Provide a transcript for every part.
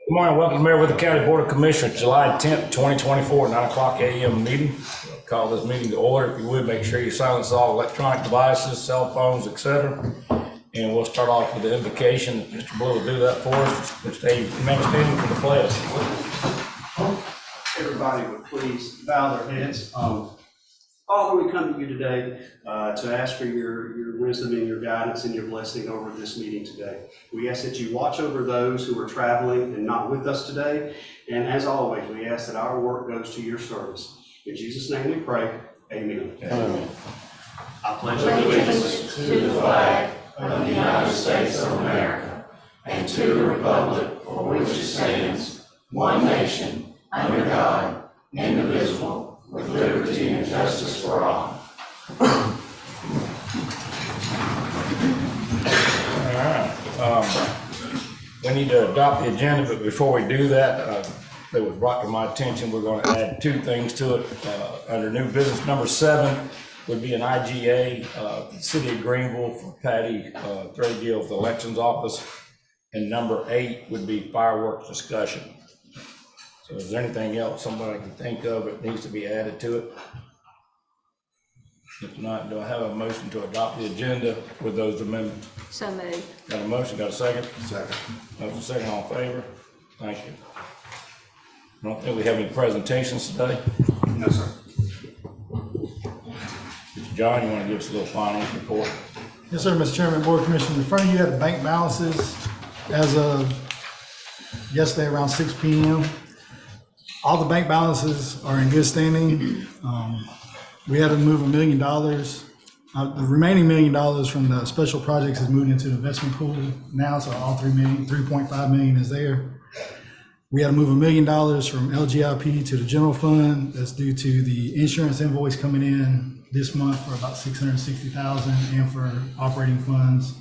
Good morning, welcome to Maryville County Board of Commissioners, July 10th, 2024, 9 o'clock a.m. meeting. I'll call this meeting to order. If you would, make sure you silence all electronic devices, cell phones, etc. And we'll start off with the invocation. Mr. Blue will do that for us. Mr. Dave, remain standing for the pledge. Everybody would please bow their heads. Father, we come to you today to ask for your wisdom and your guidance and your blessing over this meeting today. We ask that you watch over those who are traveling and not with us today. And as always, we ask that our work goes to your service. In Jesus' name we pray. Amen. Amen. I pledge allegiance to the flag of the United States of America and to the republic for which it stands, one nation, under God, indivisible, with liberty and justice for all. All right. We need to adopt the agenda, but before we do that, that was brought to my attention, we're going to add two things to it. Under new business, number 7 would be an IGA, City of Greenville for Patty Threadgill with the Elections Office. And number 8 would be fireworks discussion. So is there anything else somebody can think of that needs to be added to it? If not, do I have a motion to adopt the agenda with those amendments? So moved. Got a motion, got a second? Second. Motion second, all in favor? Thank you. I don't think we have any presentations today. No, sir. Mr. John, you want to give us a little finance report? Yes, sir, Mr. Chairman, Board of Commissioners. In front of you have the bank balances as of yesterday around 6 p.m. All the bank balances are in good standing. We had to move $1 million. The remaining $1 million from the special projects is moved into the investment pool now, so all 3.5 million is there. We had to move $1 million from LGIP to the general fund. That's due to the insurance invoice coming in this month for about $660,000 and for operating funds.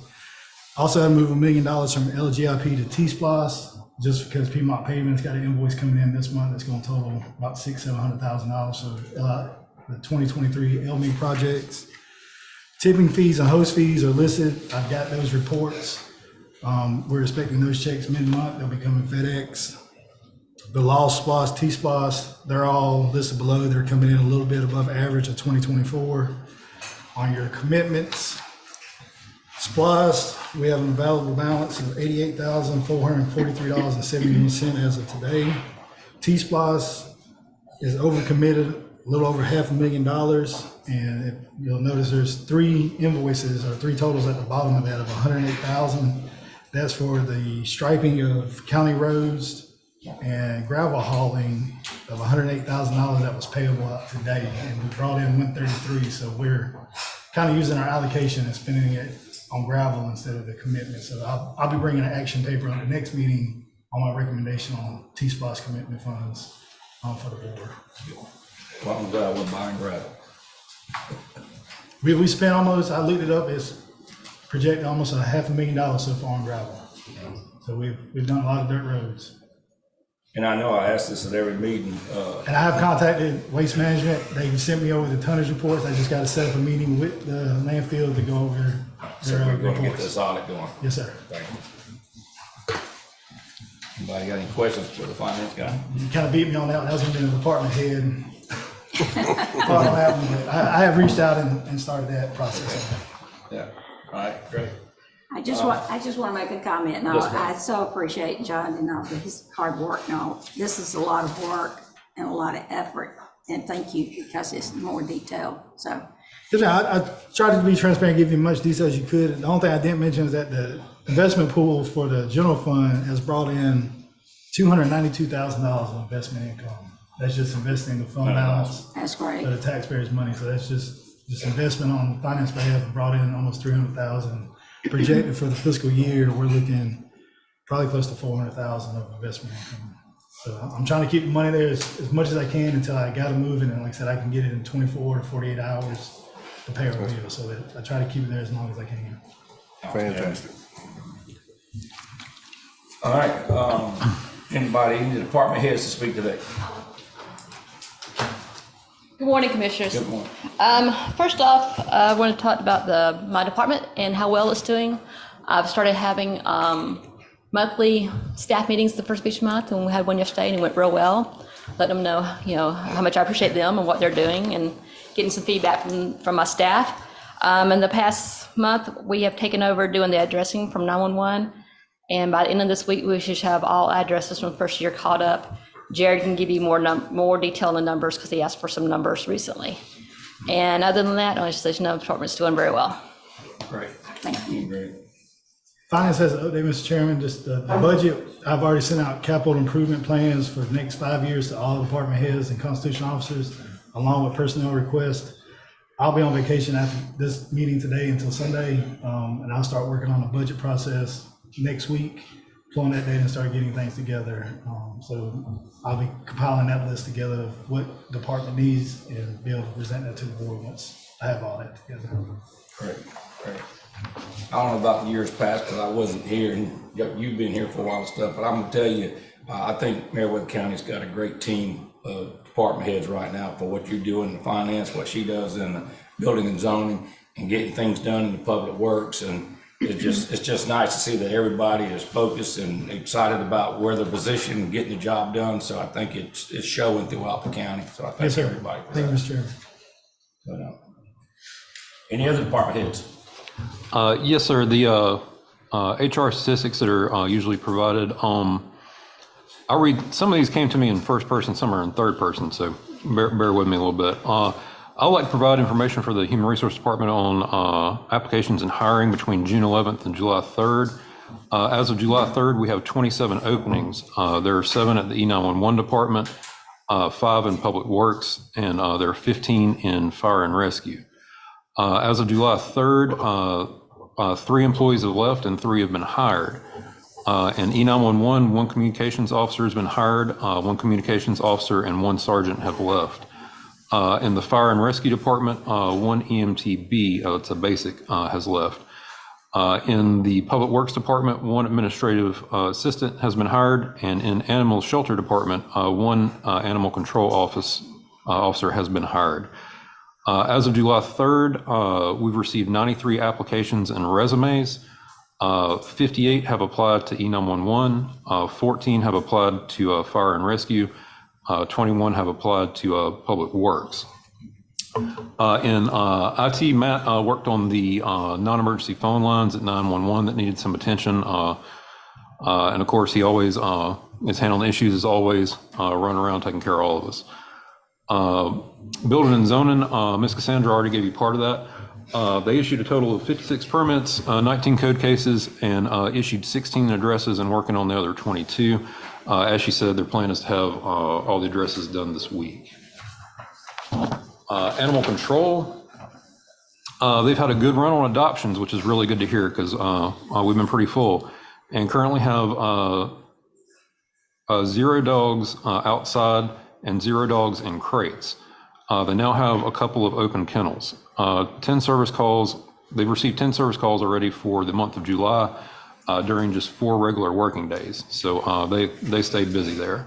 Also had to move $1 million from LGIP to T-Splosh, just because Piedmont Pavement's got an invoice coming in this month that's going to total about $700,000. So the 2023 LME projects. Tipping fees and host fees are listed. I've got those reports. We're expecting those checks mid-month. They'll be coming FedEx. The lost Splosh, T-Splosh, they're all listed below. They're coming in a little bit above average of 2024. On your commitments, Splosh, we have an available balance of $88,443.71 as of today. T-Splosh is overcommitted, a little over $500,000. And if you'll notice there's 3 invoices or 3 totals at the bottom of that of $108,000. That's for the striping of county roads and gravel hauling of $108,000 that was payable out today. And we brought in 133, so we're kind of using our allocation and spending it on gravel instead of the commitment. So I'll be bringing an action paper on the next meeting on my recommendation on T-Splosh commitment funds for the board. Well, I'm glad we're buying gravel. We spent almost, I looked it up, it's projected almost $500,000 so far on gravel. So we've done a lot of dirt roads. And I know I ask this at every meeting. And I have contacted Waste Management. They sent me over the tonnage reports. I just got to set up a meeting with the landfill to go over So their we're going to get reports. this audit going. Yes, sir. Thank you. Anybody got any questions for the finance guy? You kind of beat me on that one. That was going to be the department head. Thought on that one, but I have reached out and started that process. Yeah. All right, great. I just want to make a comment. And Yes, I so appreciate John and all his hard work and all. This is a lot of work and a lot of effort. And thank you, because it's more detailed. So I tried to be transparent, give you as much detail as you could. The only thing I didn't mention is that the investment pool for the general fund has brought in $292,000 of investment income. That's just investing the fund balance that's great. of the taxpayers' money. So that's just investment on finance behalf brought in almost $300,000. Projected for the fiscal year, we're looking probably close to $400,000 of investment income. So I'm trying to keep the money there as much as I can until I got to move it. And like I said, I can get it in 24 to 48 hours to pay our bill. So that I try to keep it there as long as I can. Fantastic. All right. Anybody, any department heads to speak today? Good morning, Commissioners. Good morning. First off, I want to talk about my department and how well it's doing. I've started having monthly staff meetings the first of each month, and we had one yesterday and it went real well. Let them know, how much I appreciate them and what they're doing, and getting some feedback from my staff. In the past month, we have taken over doing the addressing from 911. And by the end of this week, we should have all addresses from the first year caught up. Jared can give you more detail on the numbers because he asked for some numbers recently. And other than that, I just say no, department's doing very well. Great. Thank you. Great. Finance has an update, Mr. Chairman, just the budget. I've already sent out capital improvement plans for the next 5 years to all department heads and constitutional officers, along with personnel requests. I'll be on vacation after this meeting today until Sunday, and I'll start working on the budget process next week, pulling that data and start getting things together. So I'll be compiling that list together of what department needs and be able to present that to the board once I have all that together. Great. I don't know about the years past because I wasn't here, and you've been here for a while and stuff, but I'm gonna tell you, I think Meriwether County's got a great team of department heads right now for what you're doing in finance, what she does in the building and zoning, and getting things done in the public works. And it's just nice to see that everybody is focused and excited about where they're positioned and getting the job done. So I think it's showing throughout the county. So I Yes, thank sir. everybody for Thank you, that. Mr. Chairman. But, any other department heads? Yes, sir. The HR statistics that are usually provided, I'll read, some of these came to me in first person, some are in third person, so bear with me a little bit. I'd like to provide information for the Human Resource Department on applications and hiring between June 11th and July 3rd. As of July 3rd, we have 27 openings. There are 7 at the E911 department, 5 in Public Works, and there are 15 in Fire and Rescue. As of July 3rd, 3 employees have left and 3 have been hired. In E911, 1 communications officer has been hired, 1 communications officer and 1 sergeant have left. In the Fire and Rescue Department, 1 EMTB, it's a basic, has left. In the Public Works Department, 1 administrative assistant has been hired, and in Animal Shelter Department, 1 animal control officer has been hired. As of July 3rd, we've received 93 applications and resumes. 58 have applied to E911, 14 have applied to Fire and Rescue, 21 have applied to Public Works. In IT, Matt worked on the non-emergency phone lines at 911 that needed some attention. And of course, he always is handling issues as always, running around taking care of all of us. Building and zoning, Ms. Cassandra already gave you part of that. They issued a total of 56 permits, 19 code cases, and issued 16 addresses and working on the other 22. As she said, their plan is to have all the addresses done this week. Animal control, they've had a good run on adoptions, which is really good to hear because we've been pretty full, and currently have 0 dogs outside and 0 dogs in crates. They now have a couple of open kennels. 10 service calls. They've received 10 service calls already for the month of July during just 4 regular working days. So they stayed busy there.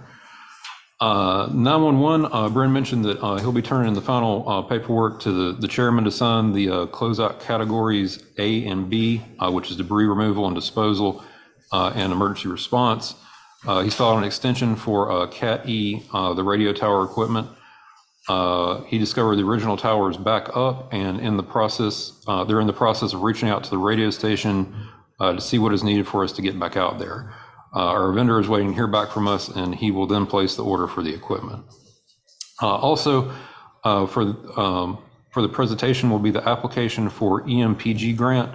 911, Bren mentioned that he'll be turning in the final paperwork to the chairman to sign the closeout categories A and B, which is debris removal and disposal and emergency response. He's filed an extension for Cat E, the radio tower equipment. He discovered the original tower is back up, and in the process, they're in the process of reaching out to the radio station to see what is needed for us to get back out there. Our vendor is waiting to hear back from us, and he will then place the order for the equipment. Also, for the presentation will be the application for EMPG grant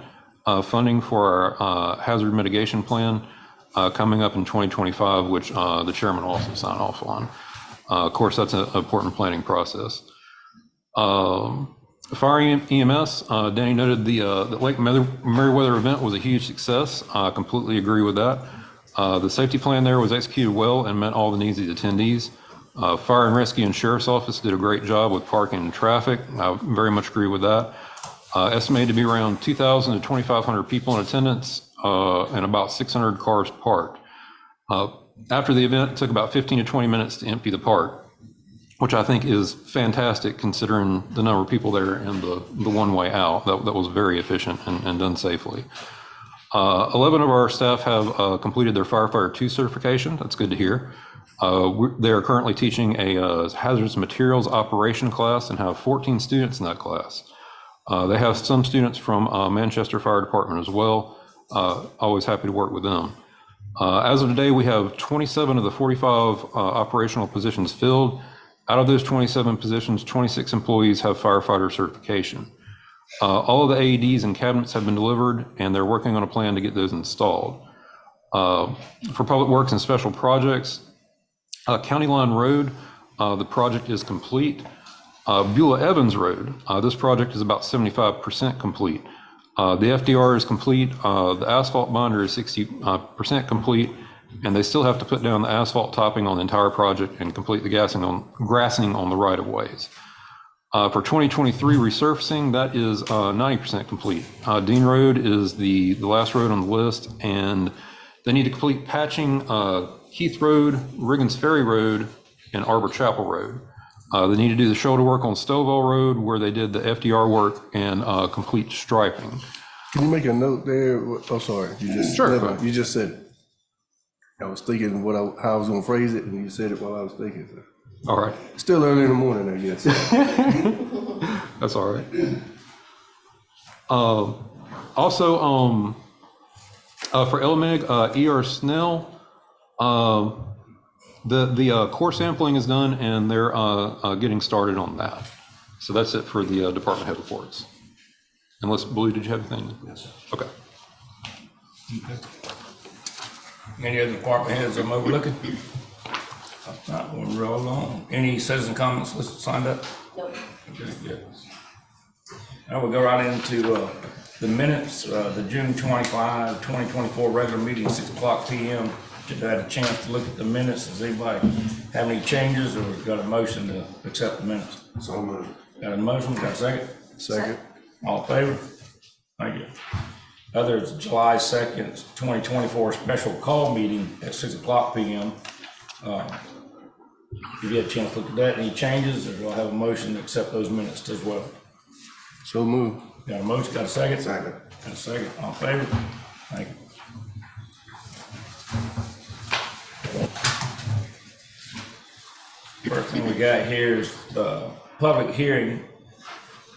funding for our hazard mitigation plan coming up in 2025, which the chairman will also sign off on. Of course, that's an important planning process. Fire EMS, Danny noted the Lake Meriwether event was a huge success. I completely agree with that. The safety plan there was executed well and met all the needs of the attendees. Fire and Rescue and Sheriff's Office did a great job with parking and traffic. I very much agree with that. Estimated to be around 2,000 to 2,500 people in attendance and about 600 cars parked. After the event, it took about 15 to 20 minutes to empty the park, which I think is fantastic considering the number of people there and the one way out. That was very efficient and done safely. 11 of our staff have completed their Firefighter 2 certification. That's good to hear. They are currently teaching a hazardous materials operation class and have 14 students in that class. They have some students from Manchester Fire Department as well. Always happy to work with them. As of today, we have 27 of the 45 operational positions filled. Out of those 27 positions, 26 employees have firefighter certification. All of the AEDs and cabinets have been delivered, and they're working on a plan to get those installed. For Public Works and Special Projects, County Line Road, the project is complete. Beulah Evans Road, this project is about 75% complete. The FDR is complete, the asphalt binder is 60% complete, and they still have to put down the asphalt topping on the entire project and complete the grassing on the right-of-ways. For 2023 resurfacing, that is 90% complete. Dean Road is the last road on the list, and they need to complete patching Keith Road, Riggins Ferry Road, and Arbor Chapel Road. They need to do the shoulder work on Stovall Road where they did the FDR work and complete striping. Can you make a note there? Oh, sorry, you just Sure. You just said it. I was thinking how I was gonna phrase it, and you said it while I was thinking. So. All right, Still early in the morning, I guess. that's all right. Also, for LMIG, ER Snell, the core sampling is done, and they're getting started on that. So that's it for the department head reports. Unless, Blue, did you have anything? Yes. Okay. Any other department heads I'm overlooking? If not, we'll roll on. Any citizen comments signed up? Nope. Okay, good. Now we'll go right into the minutes, the June 25, 2024 regular meeting, 6 o'clock p.m. If you had a chance to look at the minutes, does anybody have any changes or got a motion to accept the minutes? So moved. Got a motion, got a second? Second. All in favor? Thank you. Others, July 2nd, 2024 special call meeting at 6 o'clock p.m. If you had a chance to look at that, any changes, or do I have a motion to accept those minutes as well? So moved. Got a motion, got a second? Second. Got a second, all in favor? Thank you. First thing we got here is public hearing,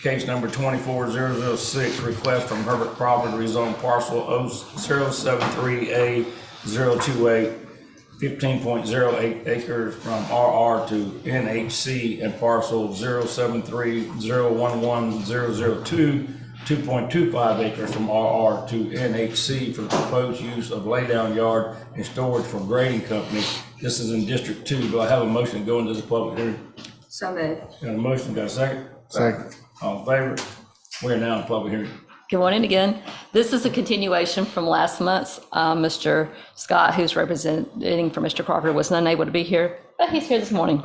case number 24006, request from Herbert Crawford to rezone parcel 073A028, 15.08 acres from RR to NHC, and parcel 073011002, 2.25 acres from RR to NHC for the proposed use of laydown yard and storage for grading company. This is in District 2. Do I have a motion to go into the public hearing? So moved. Got a motion, got a second? Second. All in favor? We are now in public hearing. Good morning again. This is a continuation from last month's. Mr. Scott, who's representing for Mr. Crawford, was unable to be here, but he's here this morning.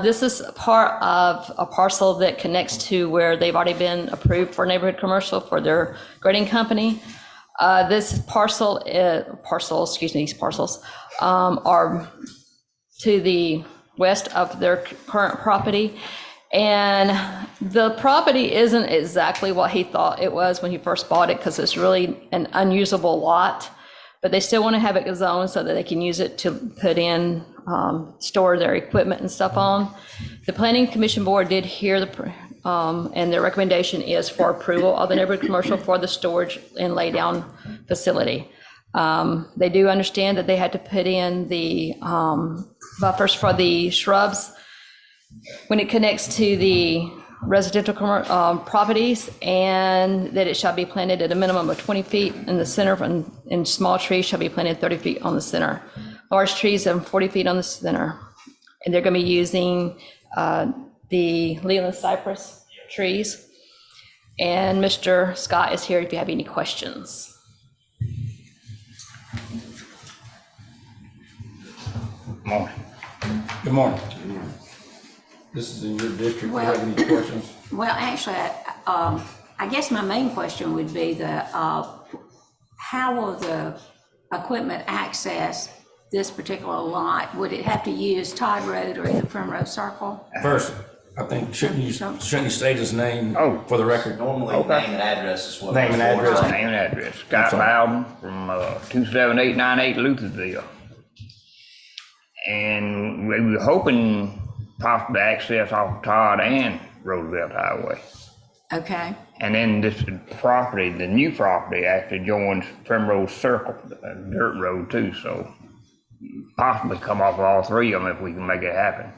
This is part of a parcel that connects to where they've already been approved for neighborhood commercial for their grading company. This parcels are to the west of their current property. And the property isn't exactly what he thought it was when he first bought it, because it's really an unusable lot, but they still want to have it zoned so that they can use it to put in, store their equipment and stuff on. The Planning Commission Board did hear and their recommendation is for approval of the neighborhood commercial for the storage and lay down facility. They do understand that they had to put in the buffers for the shrubs when it connects to the residential properties, and that it shall be planted at a minimum of 20 feet in the center, and small trees shall be planted 30 feet on the center. Large trees and 40 feet on the center. And they're going to be using the Leland cypress trees. And Mr. Scott is here if you have any questions. Morning. Good morning. This is in your district. Do you have any questions? Well, actually, I guess my main question would be how will the equipment access this particular lot? Would it have to use Todd Road or the Primrose Circle? First, I think, shouldn't you state his name Oh. for the record? Normally, Okay. name and address is what. Name and most boards address. like. Name and address, Scott sorry. Loudon from 27898 Luthersville. And we were hoping possibly access off Todd and Roosevelt Highway. Okay, And then this property, the new property actually joins Primrose Circle, a dirt road too, so possibly come off of all three of them if we can make it happen.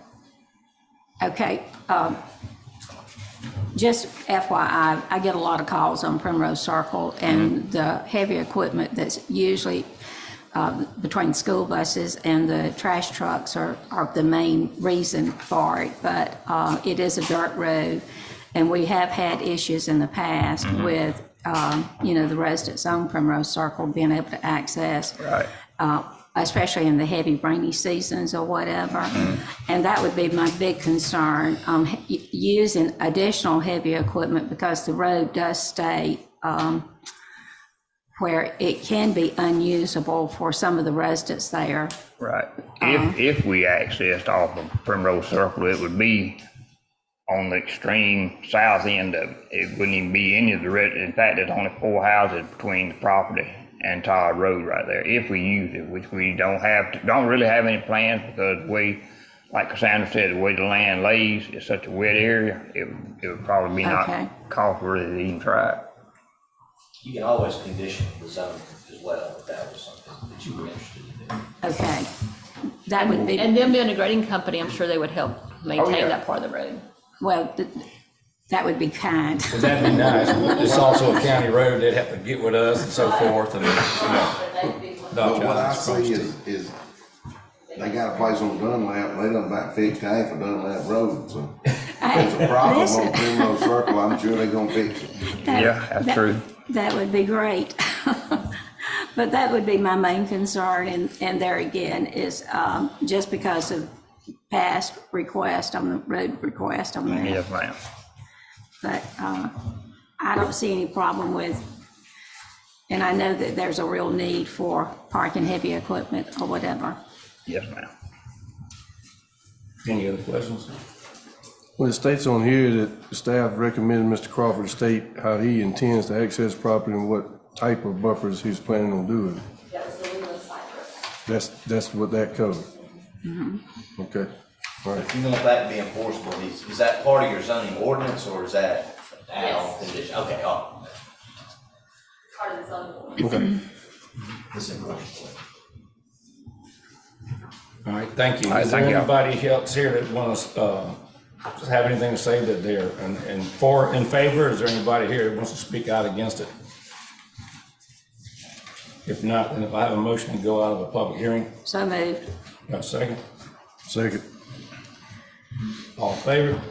okay. Just FYI, I get a lot of calls on Primrose Circle, and the heavy equipment that's usually between school buses and the trash trucks are the main reason for it, but it is a dirt road, and we have had issues in the past with, the residents on Primrose Circle being able to access. Right. Especially in the heavy rainy seasons or whatever. And that would be my big concern, using additional heavy equipment, because the road does stay where it can be unusable for some of the residents there. Right. If we accessed off of Primrose Circle, it would be on the extreme south end of it. It wouldn't even be any of the in fact, there's only 4 houses between the property and Todd Road right there, if we use it, which we don't really have any plans, because like Cassandra said, the way the land lays, it's such a wet area, it would probably be Okay. not cost worthy to even try it. You can always condition the zone as well, if that was something that you were interested in doing. Okay, that would be, And them being a grading company, I'm sure they would help maintain yeah. that part of the road. well, that would be kind. Would that be nice? It's also a county road, they'd have to get with us and so forth, and, But what I see is they got a place on Dunlap, they done about fixed half of Dunlap Road, so if it's a problem Listen. on Primrose Circle, I'm sure they're gonna fix it. Yeah, that's true. That would be great. But that would be my main concern, and there again is just because of past request on the road request on there. Yes, ma'am. But I don't see any problem with, and I know that there's a real need for parking heavy equipment or whatever. Yes, ma'am. any other questions? Well, it states on here that the staff recommended Mr. Crawford state how he intends to access property and what type of buffers he's planning on doing. That was the legal site. That's what that covers. Okay, all right. If you want that to be enforceable, is that part of your zoning ordinance, or is that add-on condition? Okay, Part of the zoning ordinance. Okay. it's enforceable. All right, thank you. All right, Is there thank you. anybody else here that wants to have anything to say that they're in favor? Is there anybody here that wants to speak out against it? If not, then if I have a motion to go out of a public hearing, So moved. have a second? Second. All in favor?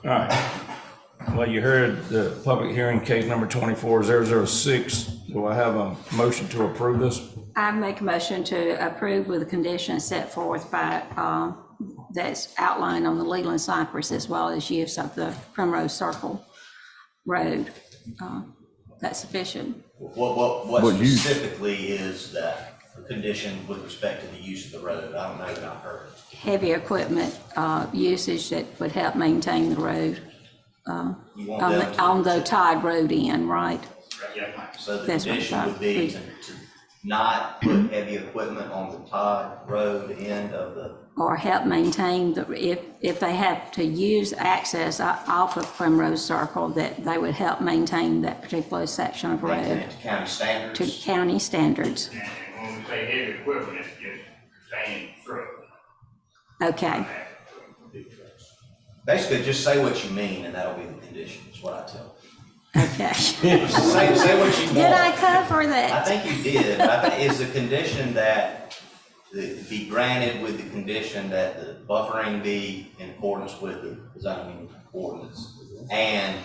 All right. Well, you heard the public hearing, case number 24006. Do I have a motion to approve this? I make a motion to approve with the conditions set forth by, that's outlined on the Leland Cypress, as well as use of the Primrose Circle Road. That's sufficient. What use? specifically is that condition with respect to the use of the road? I don't know that I've heard. Heavy equipment usage that would help maintain the road You want them to- on the Todd Road end, right? So the That's what I condition thought. would be to not put heavy equipment on the Todd Road end of the, Or help maintain if they have to use access off of Primrose Circle, that they would help maintain that particular section of maintain road it to county standards. to county standards. And when we say heavy equipment, it's just saying truck. Okay, Basically, just say what you mean, and that'll be the condition, is what I tell them. okay. Say what you want. Did I cover I that? think you did. I think is the condition that be granted with the condition that the buffering be in accordance with the zoning ordinance, and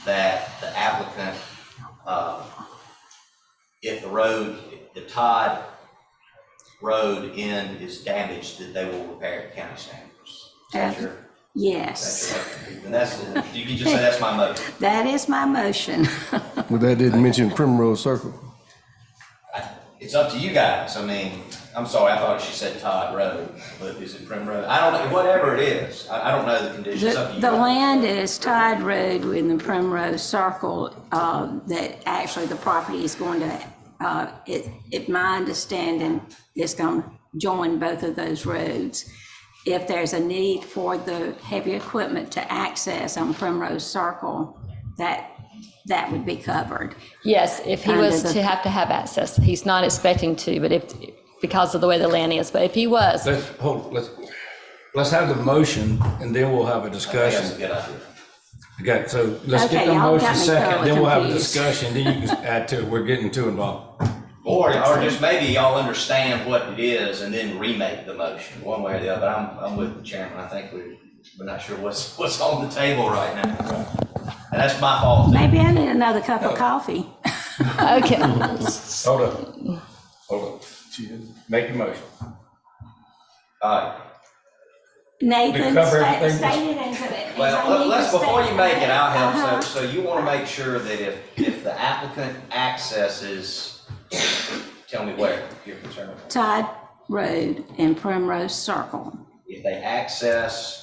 that the applicant, if the road, the Todd Road end is damaged, that they will repair it to county standards. Is that your? Yes, And that's, you can just say that's my motion. that is my motion. But that didn't mention Primrose Circle. It's up to you guys. I mean, I'm sorry, I thought she said Todd Road, but is it Primrose? I don't know, whatever it is, I don't know the conditions. Up to you. The land is Tide Road in the Primrose Circle, that actually the property is going to, my understanding, is going to join both of those roads. If there's a need for the heavy equipment to access on Primrose Circle, that would be covered. Yes, if he was to have access, he's not expecting to, but because of the way the land is, but if he was. Let's have the motion and then we'll have a discussion. That's a good idea. Okay, so let's get Okay, the y'all motion got me second, thoroughly then we'll have a confused. discussion, then you can add to it. We're getting too involved. Or just maybe y'all understand what it is and then remake the motion, one way or the other. I'm with the chairman. I think we're not sure what's on the table right now. And that's my fault. Maybe I need another cup of coffee. Okay. Hold up. Make your motion. All right. Nathan, cover everything? state it into it. Well, let's, before you make it, I'll help. So you want to make sure that if the applicant accesses, tell me where you're concerned about. Tide Road and Primrose Circle. If they access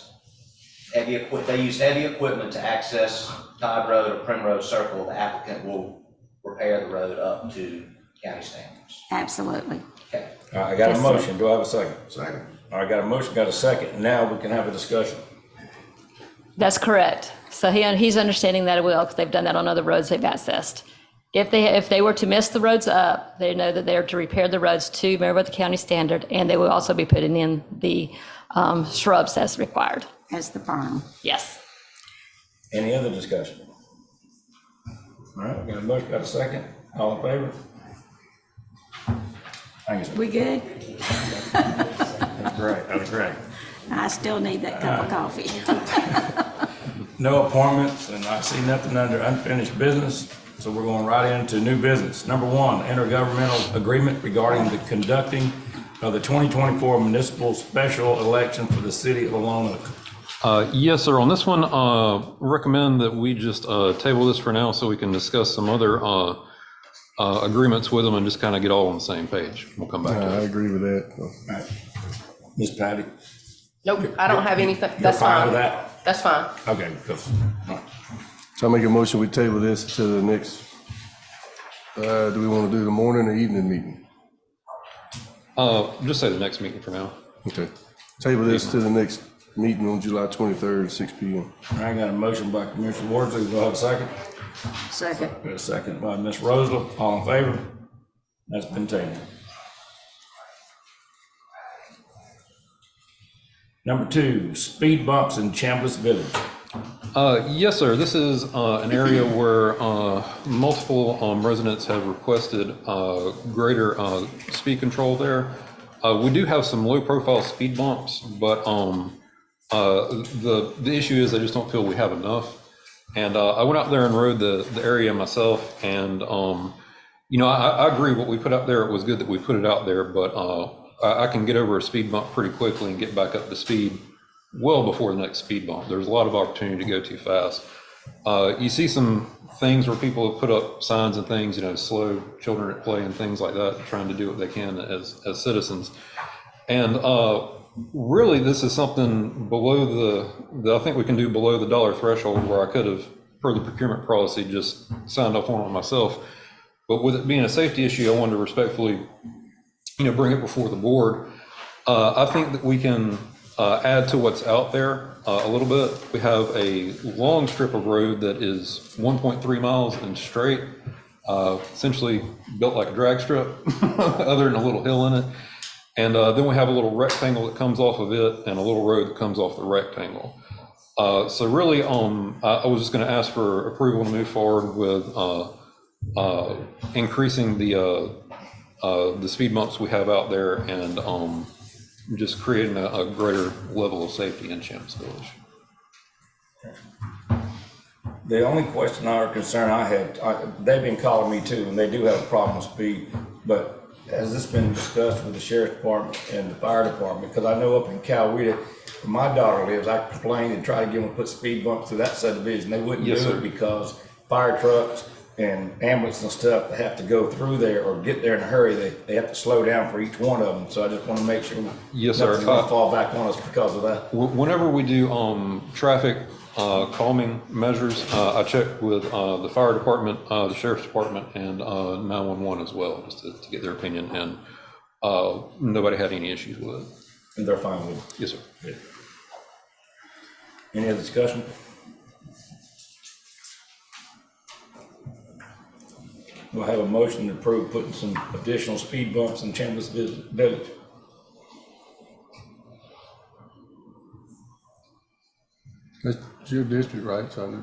they use heavy equipment to access Todd Road or Primrose Circle, the applicant will repair the road up to county standards. Absolutely. Okay. All right, I got a Yes, sir. motion. Do I have a second? Second. All right, got a motion, got a second. Now we can have a discussion. That's correct. So he's understanding that it will, because they've done that on other roads they've accessed. If they were to mess the roads up, they know that they're to repair the roads to Marietta County standard, and they will also be putting in the shrubs as required. As the berm. Yes. Any other discussion? All right, got a motion, got a second. All in favor? Thank you, sir. We good? That's great, that's great. I still need that cup of coffee. No appointments, and I see nothing under unfinished business, so we're going right into new business. Number one, intergovernmental agreement regarding the conducting of the 2024 municipal special election for the city of Lonoke. Yes, sir. On this one, recommend that we just table this for now so we can discuss some other agreements with them and just kind of get all on the same page. We'll come back to I it. agree with that. All right. Ms. Patty? Nope, I don't have anything. You're That's fine fine. with that? That's fine. Okay, cool. All right. So I make a motion, we table this to the next, do we want to do the morning or evening meeting? Just say the next meeting for now. Okay. Table this to the next meeting on July 23rd, 6 p.m. All right, got a motion by Commissioner Wardsley. Do I have a second? Second. Got a second by Ms. Rosler. All in favor? That's been tabled. Number two, speed bumps in Chambliss Village. Yes, sir. This is an area where multiple residents have requested greater speed control there. We do have some low-profile speed bumps, but the issue is I just don't feel we have enough. And I went out there and rode the area myself, and I agree what we put out there. It was good that we put it out there, but I can get over a speed bump pretty quickly and get back up to speed well before the next speed bump. There's a lot of opportunity to go too fast. You see some things where people have put up signs and things, slow children at play and things like that, trying to do what they can as citizens. And really, this is something below I think we can do below the dollar threshold, where I could have, per the procurement policy, just signed off on it myself. But with it being a safety issue, I wanted to respectfully, bring it before the board. I think that we can add to what's out there a little bit. We have a long strip of road that is 1.3 miles and straight, essentially built like a drag strip, other than a little hill in it. And then we have a little rectangle that comes off of it and a little road that comes off the rectangle. So really, I was just going to ask for approval to move forward with increasing the speed bumps we have out there and just creating a greater level of safety in Chambliss Village. The only question or concern I had, they've been calling me too, and they do have a problem with speed, but has this been discussed with the sheriff's department and the fire department? Because I know up in Coweta, where my daughter lives, I complained and tried to get them to put speed bumps through that subdivision. They wouldn't Yes, do sir. it because fire trucks, and ambulance and stuff have to go through there or get there in a hurry, they have to slow down for each one of them. So I just want to make sure Yes, sir. nothing's gonna fall back on us because of that. Whenever we do traffic calming measures, I check with the fire department, the sheriff's department, and 911 as well, just to get their opinion. And nobody had any issues with it. And they're fine with it. Yes, sir. Good. Any other discussion? We'll have a motion to approve putting some additional speed bumps in Chambliss Village. That's your district, right, so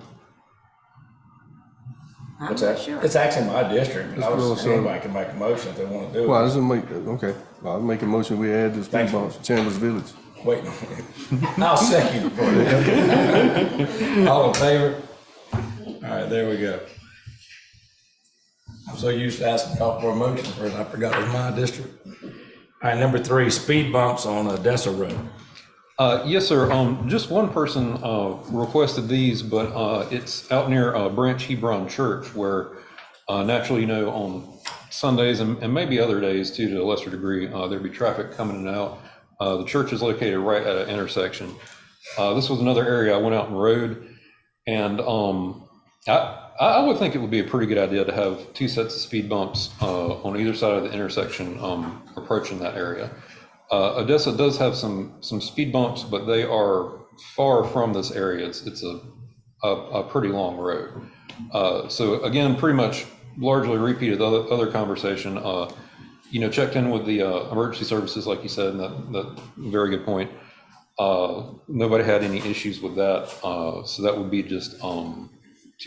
What's that? sure. It's actually my district, but I Let's was, go, anybody can make a motion if they want to do well, it. this will make, okay, I'll make a motion, we add the speed Thank you. bumps to Chambliss Village. Wait, I'll second it for you. All in favor? All right, there we go. I'm so used to asking y'all for a motion first, I forgot it was my district. All right, number 3, speed bumps on Odessa Road. Yes, sir. Just one person requested these, but it's out near Branch Hebron Church, where naturally, on Sundays and maybe other days too, to a lesser degree, there'd be traffic coming in and out. The church is located right at an intersection. This was another area I went out and rode, and I would think it would be a pretty good idea to have 2 sets of speed bumps on either side of the intersection approaching that area. Odessa does have some speed bumps, but they are far from this area. It's a pretty long road. So again, pretty much largely repeated the other conversation. Checked in with the emergency services, like you said, and that very good point. Nobody had any issues with that. So that would be just 2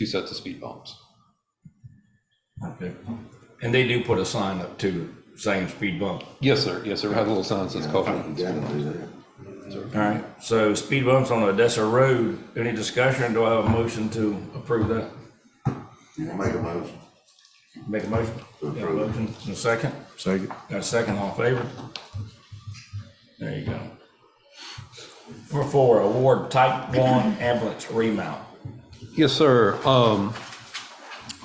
sets of speed bumps. Okay. And they do put a sign up too, same speed bump. Yes, sir. Yes, sir. We have a little sign that says coffee. You gotta do that. All right, so speed bumps on Odessa Road, any discussion? Do I have a motion to approve that? I'll make a motion. Make a motion? Got a motion and a second? Second. Got a second, all in favor? There you go. Number 4, award type 1 ambulance remount. Yes, sir.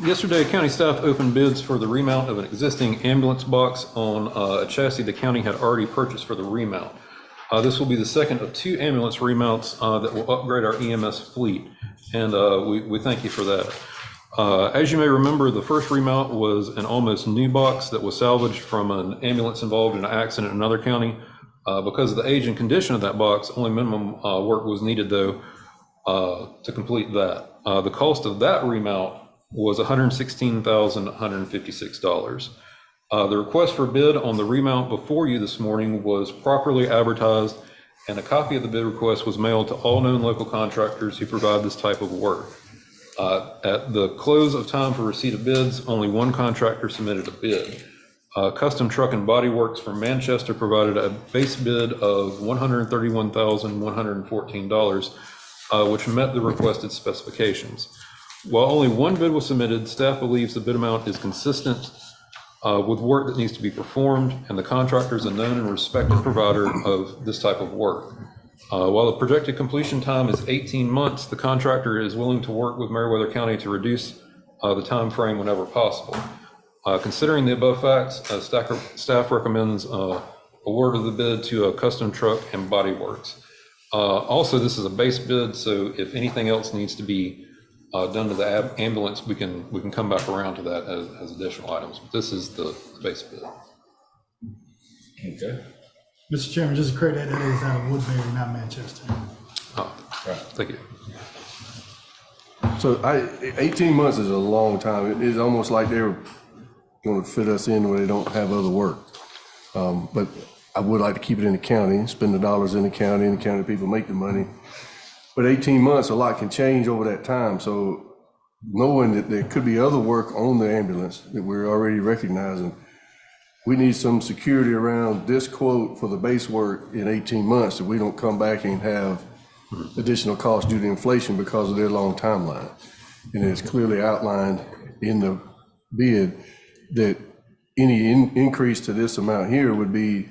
Yesterday, county staff opened bids for the remount of an existing ambulance box on a chassis the county had already purchased for the remount. This will be the second of 2 ambulance remounts that will upgrade our EMS fleet, and we thank you for that. As you may remember, the first remount was an almost new box that was salvaged from an ambulance involved in an accident in another county. Because of the age and condition of that box, only minimum work was needed, though, to complete that. The cost of that remount was $116,156. The request for bid on the remount before you this morning was properly advertised, and a copy of the bid request was mailed to all known local contractors who provide this type of work. At the close of time for receipt of bids, only one contractor submitted a bid. Custom Truck and Body Works from Manchester provided a base bid of $131,114, which met the requested specifications. While only one bid was submitted, staff believes the bid amount is consistent with work that needs to be performed, and the contractor is a known and respected provider of this type of work. While the projected completion time is 18 months, the contractor is willing to work with Meriwether County to reduce the time frame whenever possible. Considering the above facts, staff recommends award of the bid to a Custom Truck and Body Works. Also, this is a base bid, so if anything else needs to be done to the ambulance, we can come back around to that as additional items. But this is the base bid. Okay. Mr. Chairman, just to correct that is out of Woodbury, not Manchester. Oh, right. Thank you. So 18 months is a long time. It's almost like they're going to fit us in where they don't have other work. But I would like to keep it in the county, spend the dollars in the county, and the county people make the money. But 18 months, a lot can change over that time. So knowing that there could be other work on the ambulance that we're already recognizing, we need some security around this quote for the base work in 18 months, so we don't come back and have additional costs due to inflation because of their long timeline. And it's clearly outlined in the bid that any increase to this amount here would be,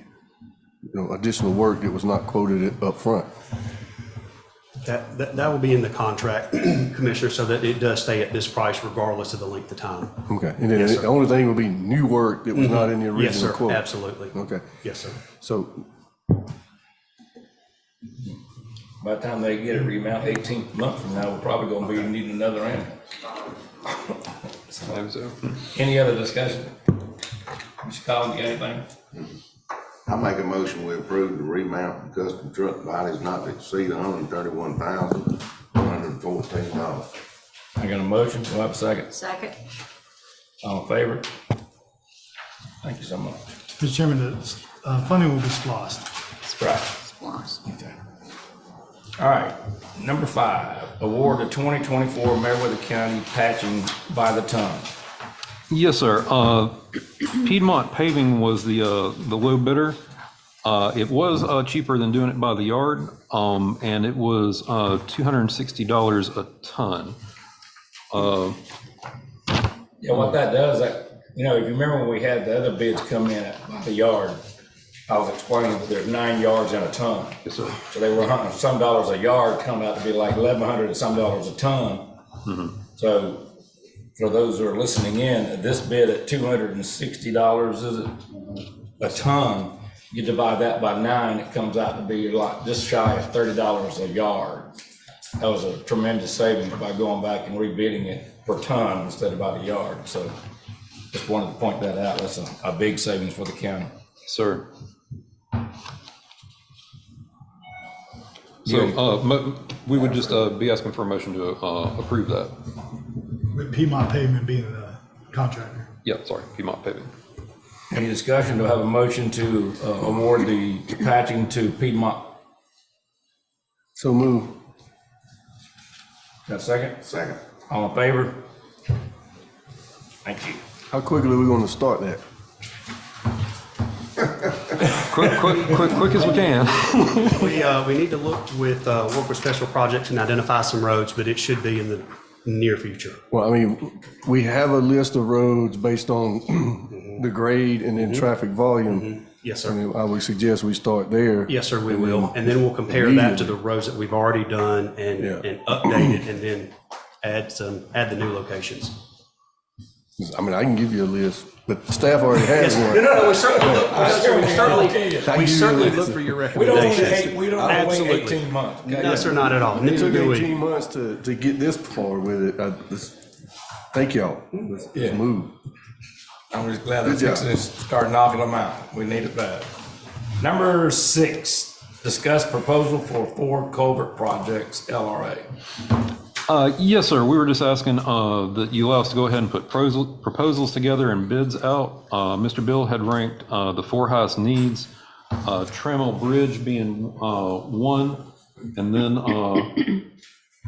additional work that was not quoted up front. That will be in the contract, Commissioner, so that it does stay at this price regardless of the length of time. Okay, and then Yes, the sir. only thing would be new work that was not in the Yes, original sir, quote? absolutely. Okay, Yes, sir. so, By the time they get it remounted 18 months from now, we're probably gonna be needing another ambulance. So, Any other discussion? Mr. Collins, you got anything? I make a motion we approve the remount of custom truck bodies not to exceed $131,114. I got a motion, do I have a second? Second. All in favor? Thank you so much. Mr. Chairman, the funding will be splossed. Right. Squash. Okay. All right, number 5, award the 2024 Meriwether County patching by the ton. yes, sir. Piedmont Paving was the low bidder. It was cheaper than doing it by the yard, and it was $260 a ton. Yeah, what that does, that, if you remember when we had the other bids come in at the yard, I was explaining that there's 9 yards in a ton. Yes, sir. So they were $100 some a yard, come out to be like $1,100 and some a ton. So for those who are listening in, this bid at $260, is it, a ton, you divide that by 9, it comes out to be like just shy of $30 a yard. That was a tremendous savings by going back and rebidding it per ton instead of by the yard. So just wanted to point that out. That's a big savings for the county. Sir. So we would just be asking for a motion to approve that. With Piedmont Pavement being the contractor. Yeah, sorry, Piedmont Paving. Any discussion? Do I have a motion to award the patching to Piedmont? so move. Got a second? Second. All in favor? Thank you. How quickly are we gonna start that? Quick as we can. We need to work with special projects and identify some roads, but it should be in the near future. Well, I mean, we have a list of roads based on the grade and then traffic volume. Yes, I sir. mean, I would suggest we start there. Yes, sir, we and will. then And then we'll compare that to immediately. the roads that we've already done and update it and then add the new locations. I mean, I can give you a list, but the staff already has one. No, we certainly look for your We don't only recommendations. we don't only wait Absolutely. 18 months. Okay? No, sir, not at all. It Neither took do we. 18 months to get this far with it. Thank y'all. Let's Yeah. move. I'm just glad they're Good job. fixing this, start knocking them out. We need it bad. Number 6, discuss proposal for 4 culvert projects, LRA. Yes, sir. We were just asking that you allow us to go ahead and put proposals together and bids out. Mr. Bill had ranked the 4 highest needs, Trammell Bridge being one, and then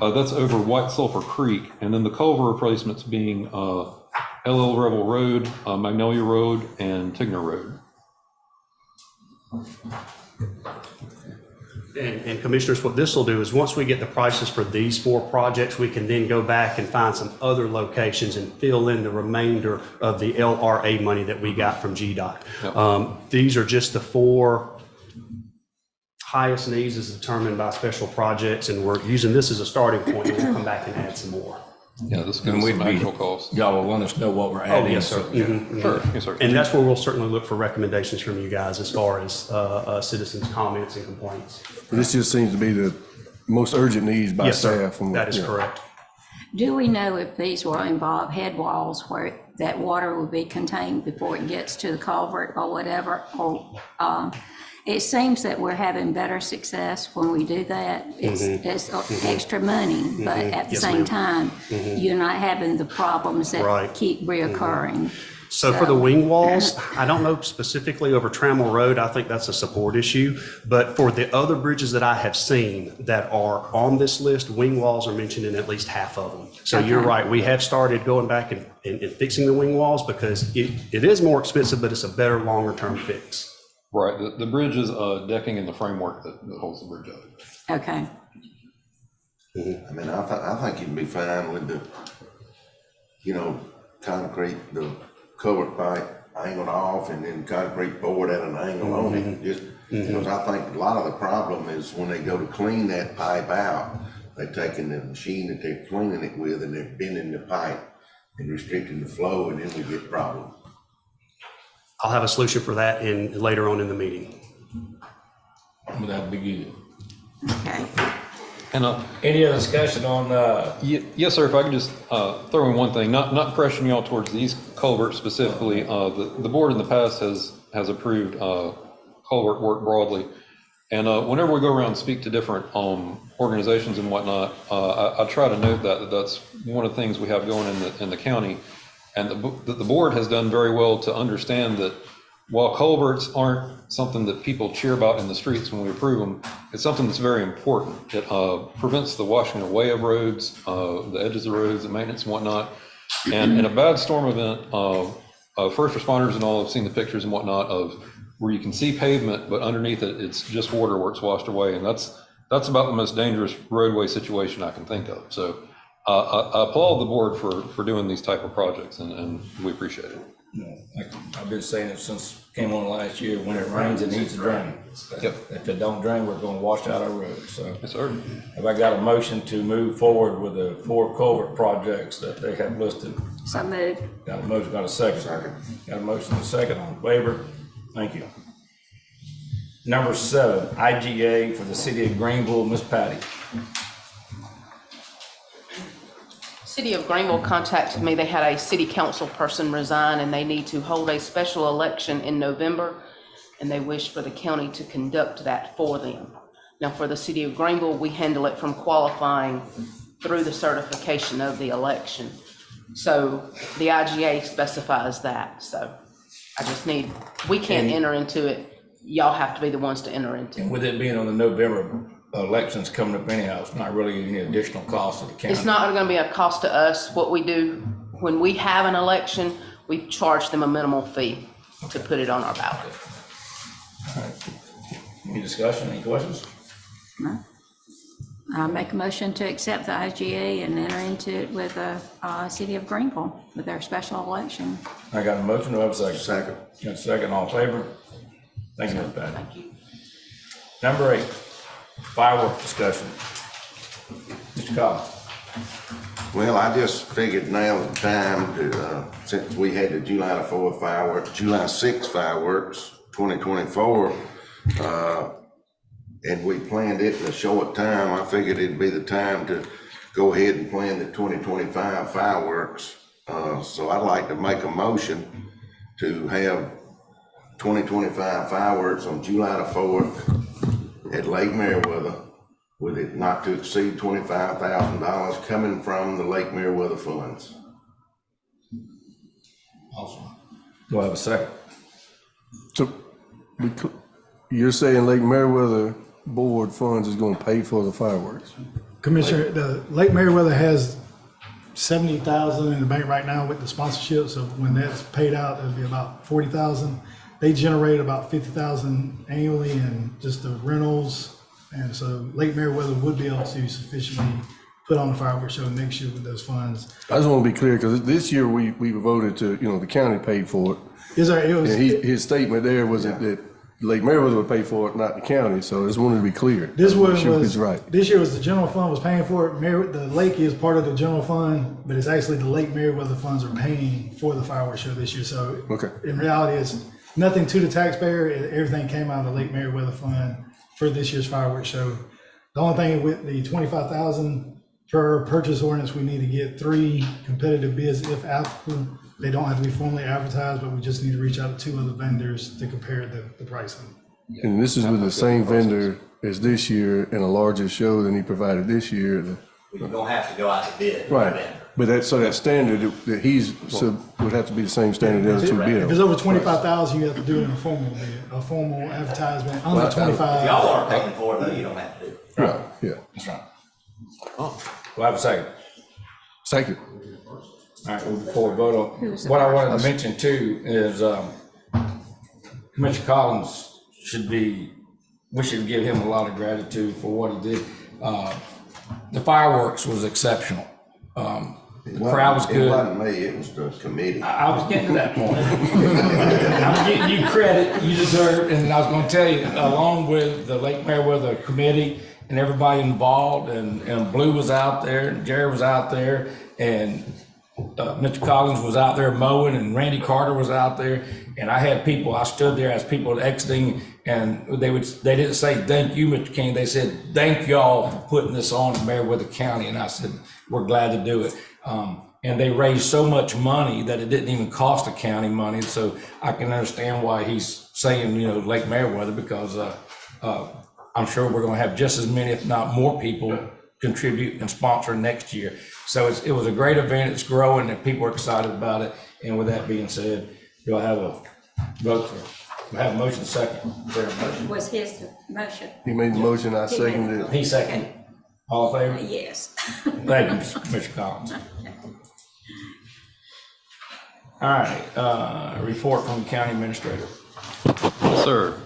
that's over White Sulphur Creek, and then the culvert replacements being LL Rebel Road, Magnolia Road, and Tigner Road. And commissioners, what this will do is once we get the prices for these 4 projects, we can then go back and find some other locations and fill in the remainder of the LRA money that we got from GDOT. These are just the 4 highest needs as determined by special projects, and we're using this as a starting point, and we'll come back and add some more. Yeah, this And gives we'd some be- actual costs. Y'all will let us know what we're Oh, adding. yes, sir. so- Sure, yes, sir. And that's where we'll certainly look for recommendations from you guys as far as citizens' comments and complaints. This just seems to be the most urgent needs by Yes, sir. staff. That is correct. Do we know if these will involve head walls where that water will be contained before it gets to the culvert or whatever? Or, it seems that we're having better success when we do that. It's extra money, but at the Yes, same ma'am. time, you're not having the problems that Right. keep reoccurring. So for the wing walls, I don't know specifically over Trammell Road, I think that's a support issue. But for the other bridges that I have seen that are on this list, wing walls are mentioned in at least half of them. So you're right, we have started going back and fixing the wing walls because it is more expensive, but it's a better longer term fix. Right, the bridge is decking in the framework that holds the bridge up. Okay. I mean, I think you'd be fine with the, concrete, the covered pipe angled off and then concrete poured at an angle on it. Just because I think a lot of the problem is when they go to clean that pipe out, they're taking the machine that they're cleaning it with and they're bending the pipe and restricting the flow, and then we get problems. I'll have a solution for that later on in the meeting. Well, that'd be good. Okay. And Any other discussion on, yes, sir, if I could just throw in one thing, not pressuring y'all towards these culverts specifically. The board in the past has approved culvert work broadly. And whenever we go around and speak to different organizations and whatnot, I try to note that's one of the things we have going in the county. And the board has done very well to understand that while culverts aren't something that people cheer about in the streets when we approve them, it's something that's very important. It prevents the washing away of roads, the edges of roads, the maintenance and whatnot. And in a bad storm event, first responders and all have seen the pictures and whatnot of where you can see pavement, but underneath it, it's just water where it's washed away. And that's about the most dangerous roadway situation I can think of. So I applaud the board for doing these type of projects, and we appreciate it. like I've been saying it since came on last year, when it rains, it needs to drain. Yep. If it don't drain, we're gonna wash out our roads, so. Yes, sir. Have I got a motion to move forward with the 4 culvert projects that they have listed? So moved. Got a motion, got a second? Got a motion and a second, on favor? Thank you. Number 7, IGA for the city of Greenville, Miss Patty. City of Greenville contacted me. They had a city council person resign and they need to hold a special election in November, and they wish for the county to conduct that for them. Now, for the city of Greenville, we handle it from qualifying through the certification of the election. So the IGA specifies that. So I just need, we can't enter into it. Y'all have to be the ones to enter into it. And with it being on the November elections coming up anyhow, it's not really any additional cost to the county. It's not going to be a cost to us. What we do, when we have an election, we charge them a minimal fee to put it on our ballot. All right. Any discussion, any questions? No. I make a motion to accept the IGA and enter into it with the city of Greenville with their special election. I got a motion, do I have a second? Second. Got a second, all in favor? Thank you, Ms. Patty. Thank you. Number 8, fireworks discussion. Mr. Collins. Well, I just figured now's the time to, since we had the July the 4th fireworks, July 6th fireworks, 2024, and we planned it in a short time, I figured it'd be the time to go ahead and plan the 2025 fireworks. So I'd like to make a motion to have 2025 fireworks on July the 4th at Lake Meriwether, with it not to exceed $25,000 coming from the Lake Meriwether funds. Awesome. Do I have a second? So you're saying Lake Meriwether Board funds is going to pay for the fireworks? Commissioner, the Lake Meriwether has 70,000 in the bank right now with the sponsorship, so when that's paid out, it'll be about 40,000. They generate about 50,000 annually in just the rentals, and so Lake Meriwether would be able to sufficiently put on the fireworks show next year with those funds. I just want to be clear, because this year we voted to, the county paid for it. It was, And his statement there was that Lake Meriwether would pay for it, not the county, so I just wanted to be clear. this one Sure was, he's right. this year was the general fund was paying for it. The lake is part of the general fund, but it's actually the Lake Meriwether funds are paying for the fireworks show this year. So Okay. in reality, it's nothing to the taxpayer. Everything came out of the Lake Meriwether fund for this year's fireworks show. The only thing with the 25,000 per purchase ordinance, we need to get 3 competitive bids if applicable. They don't have to be formally advertised, but we just need to reach out to 2 other vendors to compare the pricing. And this is with the same vendor as this year and a larger show than he provided this year. We don't have to go out to bid. Right, but that standard that he's, would have to be the same standard as 2 If bids. it's over 25,000, you have to do it in a formal bid, a formal advertisement. Under Well, 25. If y'all aren't paying for it, though, you don't have to do it. Right, yeah. That's right. Do I have a second? Second. All right, before we vote on, what I wanted to mention too is, Commissioner Collins we should give him a lot of gratitude for what he did. The fireworks was exceptional. The crowd was It good. wasn't me, it was the committee. I was getting to that point. I'm getting you credit you deserve, and I was gonna tell you, along with the Lake Meriwether Committee and everybody involved, and Blue was out there, and Jerry was out there, and Mr. Collins was out there mowing, and Randy Carter was out there, and I had people, I stood there as people exiting, and they didn't say, thank you, Mr. King, they said, thank y'all for putting this on in Meriwether County, and I said, we're glad to do it. And they raised so much money that it didn't even cost the county money, so I can understand why he's saying, Lake Meriwether, because I'm sure we're gonna have just as many, if not more people contribute and sponsor next year. So it was a great event, it's growing, and people are excited about it. And with that being said, do I have a vote for, I have a motion second. Is there a motion? Was his motion? He made the motion, I seconded it. He seconded. All in favor? Yes. Thank you, Commissioner Collins. All right, report from the county administrator. Yes, sir.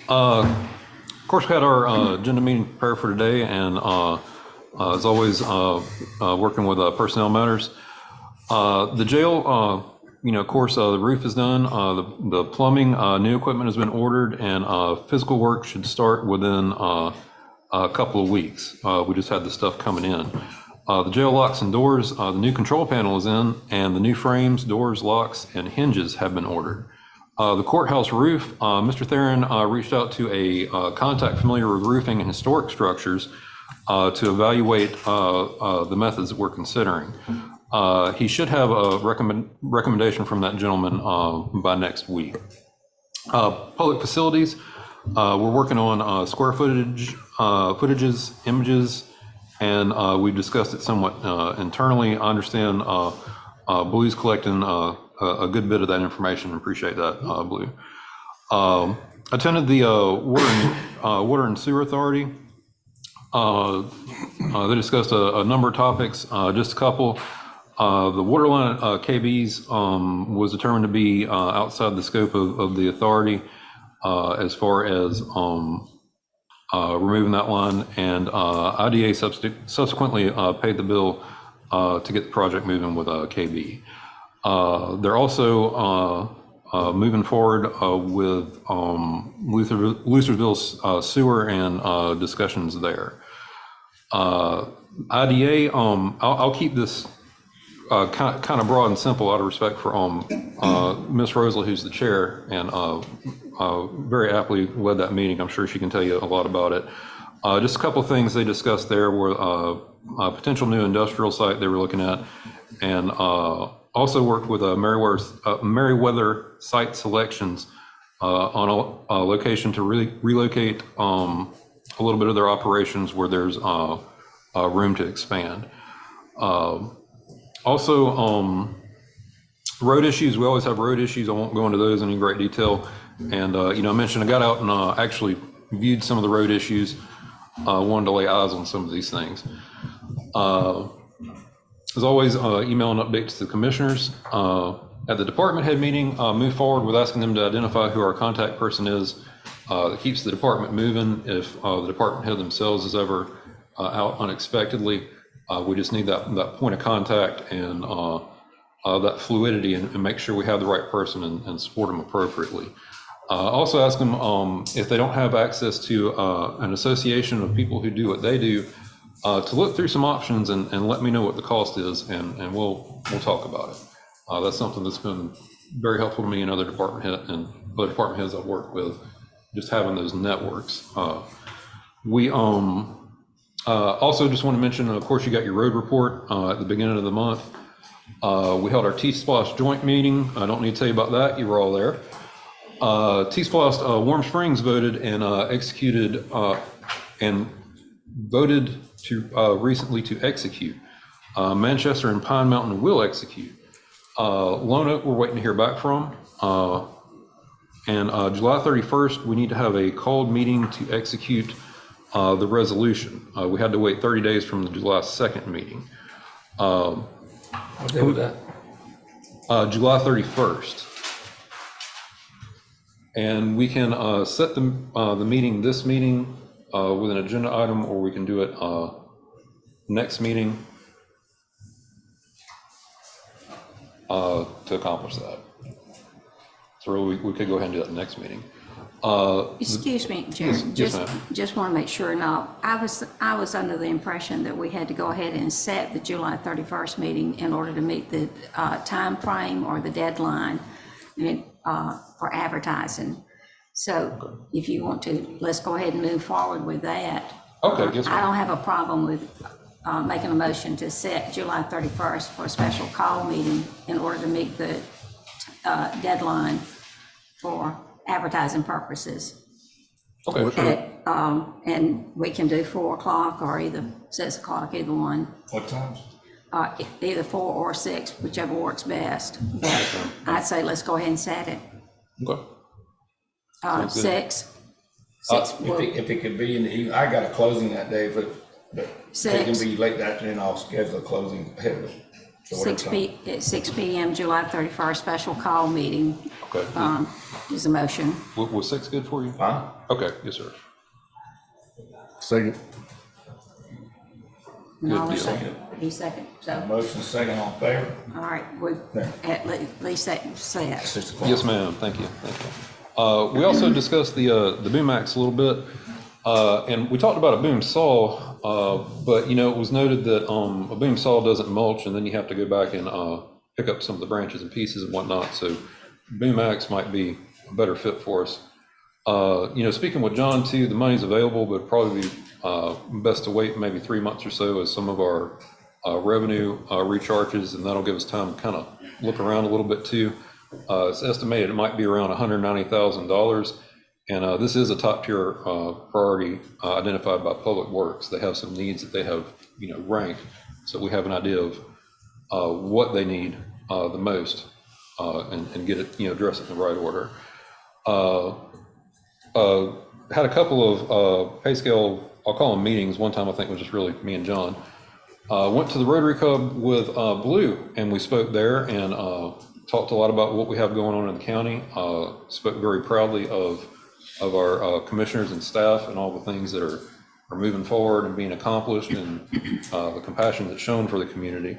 Of course, we had our agenda meeting prepared for today, and as always, working with personnel matters. The jail, of course, the roof is done, the plumbing, new equipment has been ordered, and physical work should start within a couple of weeks. We just had the stuff coming in. The jail locks and doors, the new control panel is in, and the new frames, doors, locks, and hinges have been ordered. The courthouse roof, Mr. Theron reached out to a contact familiar with roofing and historic structures to evaluate the methods that we're considering. He should have a recommendation from that gentleman by next week. Public facilities, we're working on square footages, images, and we've discussed it somewhat internally. I understand Blue's collecting a good bit of that information. Appreciate that, Blue. Attended the Water and Sewer Authority. They discussed a number of topics, just a couple. The water line at KB's was determined to be outside the scope of the authority as far as removing that line, and IDA subsequently paid the bill to get the project moving with KB. They're also moving forward with Luthersville sewer and discussions there. IDA, I'll keep this kind of broad and simple out of respect for Ms. Rosalie, who's the chair, and very aptly led that meeting. I'm sure she can tell you a lot about it. Just a couple of things they discussed there were a potential new industrial site they were looking at, and also worked with Meriwether Site Selections on a location to relocate a little bit of their operations where there's room to expand. Also, road issues, we always have road issues. I won't go into those in any great detail. And, I mentioned I got out and actually viewed some of the road issues, wanted to lay eyes on some of these things. As always, email and updates to the commissioners. At the department head meeting, move forward with asking them to identify who our contact person is that keeps the department moving. If the department head themselves is ever out unexpectedly, we just need that point of contact and that fluidity and make sure we have the right person and support them appropriately. Also ask them if they don't have access to an association of people who do what they do, to look through some options and let me know what the cost is, and we'll talk about it. That's something that's been very helpful to me and other department heads I've worked with, just having those networks. We also just want to mention, of course, you got your road report at the beginning of the month. We held our T-Splosh joint meeting. I don't need to tell you about that. You were all there. T-Splosh Warm Springs voted and executed and voted to recently to execute. Manchester and Pine Mountain will execute. Lone Oak, we're waiting to hear back from. And July 31st, we need to have a called meeting to execute the resolution. We had to wait 30 days from the July 2nd meeting. What day was that? July 31st. And we can set the meeting, this meeting, with an agenda item, or we can do it next meeting to accomplish that. So really, we could go ahead and do that next meeting. Excuse me, Chairman, yes, ma'am. just want to make sure now, I was under the impression that we had to go ahead and set the July 31st meeting in order to meet the time frame or the deadline for advertising. So if you want to, let's go ahead and move forward with that. Okay, yes, I ma'am. don't have a problem with making a motion to set July 31st for a special call meeting in order to meet the deadline for advertising purposes. Okay. And we can do 4 o'clock or either 6 o'clock, either one. What times? Either 4 or 6, whichever works best. But I'd say let's go ahead and set it. Okay. Sounds good. 6. 6, If it could be in the evening, I got a closing that day, but it can be late afternoon, I'll schedule a closing ahead of it. So whatever 6 p.m., July 31st, special call meeting Okay. is a motion. Was 6 good for you? Fine. Okay, yes, sir. Second. No, Good deal. second. He second. So, Motion second, all in favor? all right, we at least that set. 6 o'clock. Yes, ma'am. Thank you. Thank you. We also discussed the boom axe a little bit, and we talked about a boom saw, but it was noted that a boom saw doesn't mulch, and then you have to go back and pick up some of the branches and pieces and whatnot. So boom axe might be a better fit for us. Speaking with John too, the money's available, but it'd probably be best to wait maybe 3 months or so as some of our revenue recharges, and that'll give us time to kind of look around a little bit too. It's estimated it might be around $190,000, and this is a top tier priority identified by Public Works. They have some needs that they have ranked, so we have an idea of what they need the most, and get it address it in the right order. Had a couple of pay scale, I'll call them meetings. One time I think was just really me and John. Went to the Rotary Club with Blue, and we spoke there and talked a lot about what we have going on in the county. Spoke very proudly of our commissioners and staff and all the things that are moving forward and being accomplished, and the compassion that's shown for the community.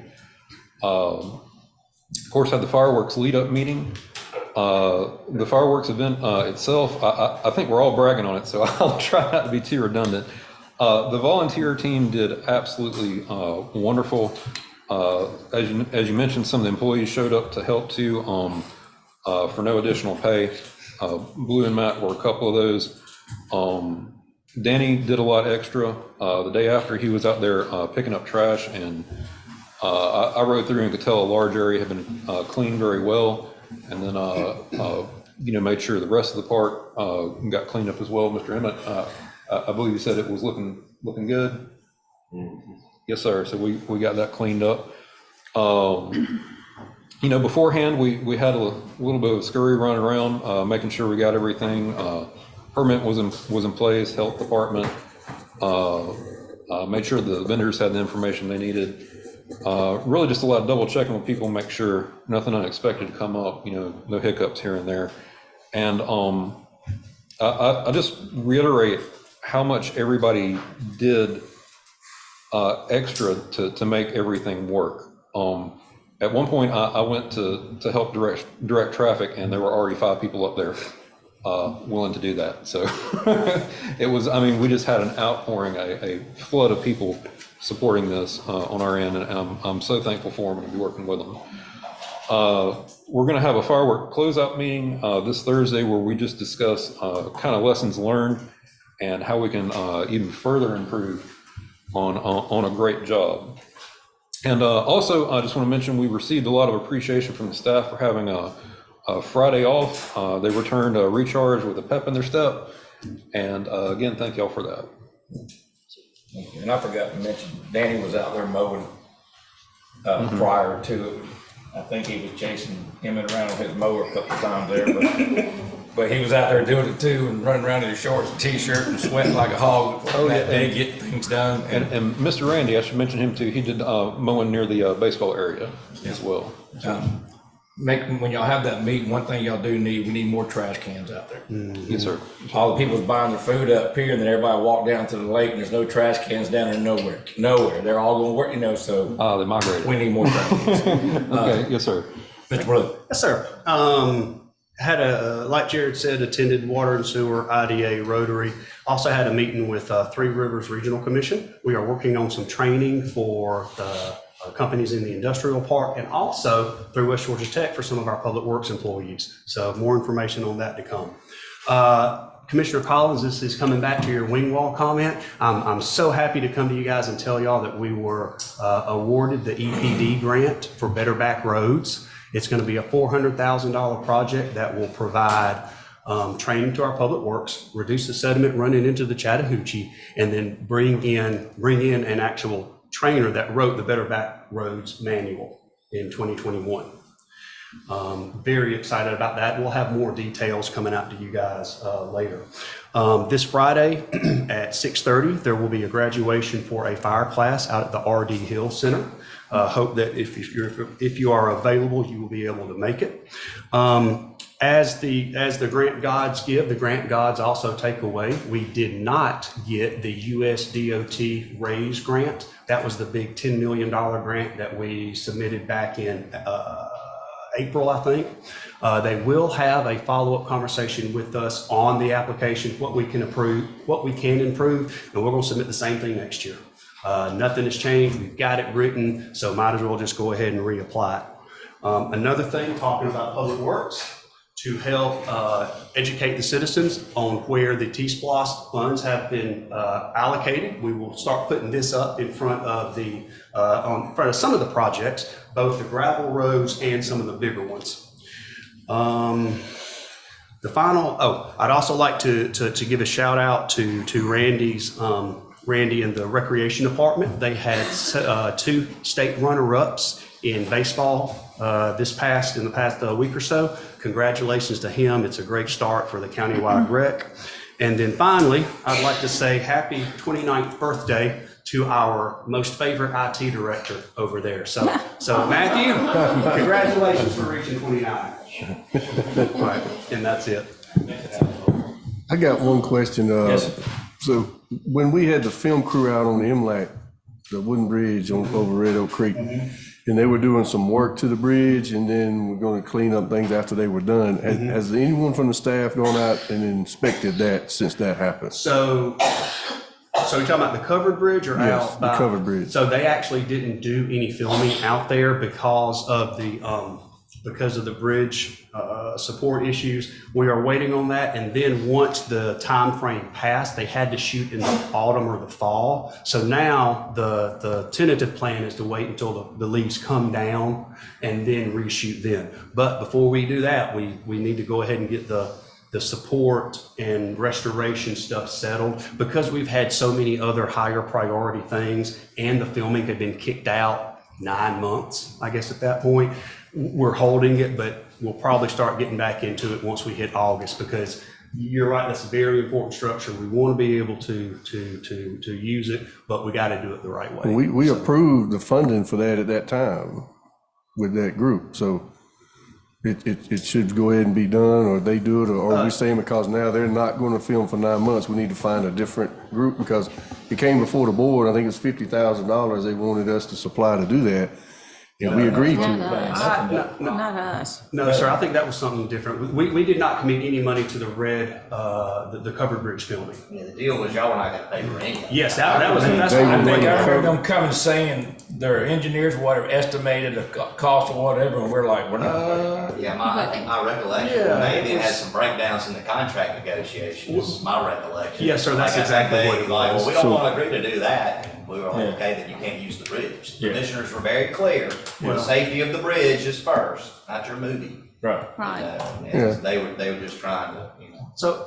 Of course, had the fireworks lead up meeting. The fireworks event itself, I think we're all bragging on it, so I'll try not to be too redundant. The volunteer team did absolutely wonderful. As you mentioned, some of the employees showed up to help too, for no additional pay. Blue and Matt were a couple of those. Danny did a lot extra. The day after, he was out there picking up trash, and I rode through and could tell a large area had been cleaned very well. And then, made sure the rest of the park got cleaned up as well. Mr. Emmett, I believe you said it was looking good. Mm-hmm. Yes, sir. So we got that cleaned up. Beforehand, we had a little bit of a scurry running around, making sure we got everything. Permit was in place. Health department made sure the vendors had the information they needed. Really just a lot of double checking with people, make sure nothing unexpected to come up, no hiccups here and there. And I just reiterate how much everybody did extra to make everything work. At one point, I went to help direct traffic, and there were already 5 people up there willing to do that. So it was, we just had an outpouring, a flood of people supporting this on our end, and I'm so thankful for them and be working with them. We're going to have a firework closeout meeting this Thursday where we just discuss kind of lessons learned and how we can even further improve on a great job. And also, I just want to mention we received a lot of appreciation from the staff for having a Friday off. They returned recharged with a pep in their step. And again, thank y'all for that. And I forgot to mention, Danny was out there mowing prior to it. I think he was chasing him around with his mower a couple of times there, but he was out there doing it too, and running around in his shorts and t-shirt and sweating like a hog that day, getting things done. And Mr. Randy, I should mention him too. He did mowing near the baseball area as well. When y'all have that meeting, one thing y'all do need, we need more trash cans out there. Mm-hmm. Yes, sir. All the people's buying their food up here, and then everybody walk down to the lake, and there's no trash cans down there nowhere. They're all going to work, so. They migrated. We need more trash cans. Okay, yes, sir. Mr. Blue. Yes, sir. like Jared said, attended Water and Sewer, IDA, Rotary. Also had a meeting with Three Rivers Regional Commission. We are working on some training for the companies in the industrial park, and also through West Georgia Tech for some of our public works employees. So more information on that to come. Commissioner Collins, this is coming back to your wing wall comment. I'm so happy to come to you guys and tell y'all that we were awarded the EPD grant for Better Back Roads. It's going to be a $400,000 project that will provide training to our public works, reduce the sediment running into the Chattahoochee, and then bring in an actual trainer that wrote the Better Back Roads manual in 2021. Very excited about that. We'll have more details coming out to you guys later. This Friday at 6:30, there will be a graduation for a fire class out at the R.D. Hill Center. Hope that if you are available, you will be able to make it. As the grant gods give, the grant gods also take away. We did not get the US DOT RAISE grant. That was the big $10 million grant that we submitted back in April, I think. They will have a follow-up conversation with us on the application, what we can improve, and we're going to submit the same thing next year. Nothing has changed. We've got it written, so might as well just go ahead and reapply it. Another thing, talking about public works, to help educate the citizens on where the T-SPLOST funds have been allocated. We will start putting this up in front of some of the projects, both the gravel roads and some of the bigger ones. I'd also like to give a shout out to Randy and the Recreation Department. They had 2 state runner-ups in baseball in the past week or so. Congratulations to him. It's a great start for the countywide rec. And then finally, I'd like to say happy 29th birthday to our most favorite IT director over there. So Matthew, congratulations for reaching 29. Right, and that's it. I got one question. Yes. So when we had the film crew out on the MLAC, the wooden bridge over Red Oak Creek, and they were doing some work to the bridge, and then we're going to clean up things after they were done. Has anyone from the staff gone out and inspected that since that happened? So you're talking about the covered bridge or Yes, out? the covered bridge. So they actually didn't do any filming out there because of the bridge support issues. We are waiting on that, and then once the time frame passed, they had to shoot in the autumn or the fall. So now the tentative plan is to wait until the leaves come down and then reshoot then. But before we do that, we need to go ahead and get the support and restoration stuff settled, because we've had so many other higher priority things, and the filming had been kicked out 9 months, I guess, at that point. We're holding it, but we'll probably start getting back into it once we hit August, because you're right, that's a very important structure. We want to be able to use it, but we got to do it the right way. We approved the funding for that at that time with that group, so it should go ahead and be done, or they do it, or are we saying because now they're not going to film for 9 months, we need to find a different group? Because it came before the board, I think it's $50,000 they wanted us to supply to do that, and we agreed to it. Not us. No, sir, I think that was something different. We did not commit any money to the the covered bridge filming. Yeah, the deal was y'all were not gonna pay for anything. Yes, that's what I think I heard them coming saying their engineers, whatever, estimated the cost or whatever, and we're like, we're not. Yeah, I think my recollection, maybe it had some breakdowns in the contract negotiations, my recollection. Yes, sir, that's exactly what it Like, was. well, we don't want to agree to do that. And we were like, okay, then you can't use the bridge. The Yeah. commissioners were very clear. The safety of the bridge is first, not your movie. Right. Right. And they were just trying to, So,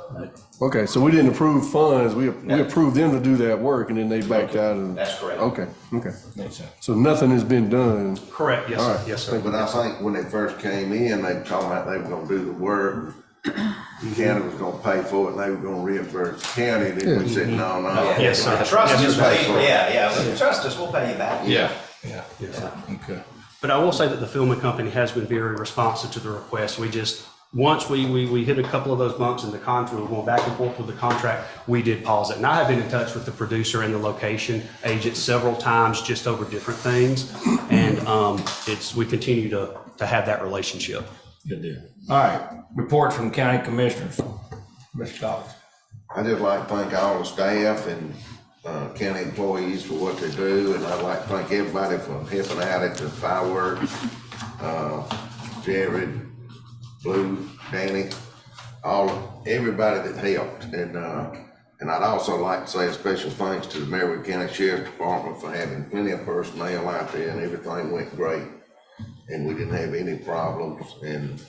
Okay, so we didn't approve funds, we approved them to do that work, and then they backed out of. That's correct. Okay. Makes sense. So nothing has been done. correct, yes, All sir, right. yes, sir. But I think when they first came in, they were talking about they were gonna do the work. The county was gonna pay for it, and they were gonna reimburse the county, then we said, no. Yes, sir. Trust Yes, us, sir. yeah, trust us, we'll pay you back. Yeah. Yes, sir. Okay. But I will say that the filming company has been very responsive to the request. We just, once we hit a couple of those bumps in the contract, we were going back and forth with the contract, we did pause it. And I have been in touch with the producer and the location agent several times just over different things. And we continue to have that relationship. Good deal. All right, report from county commissioners. Mr. Collins. I just like to thank all the staff and county employees for what they do, and I'd like to thank everybody for helping out at the fireworks. Jared, Blue, Danny, everybody that helped, and I'd also like to say a special thanks to the Marion County Sheriff's Department for having plenty of personnel out there, and everything went great, and we didn't have any problems, and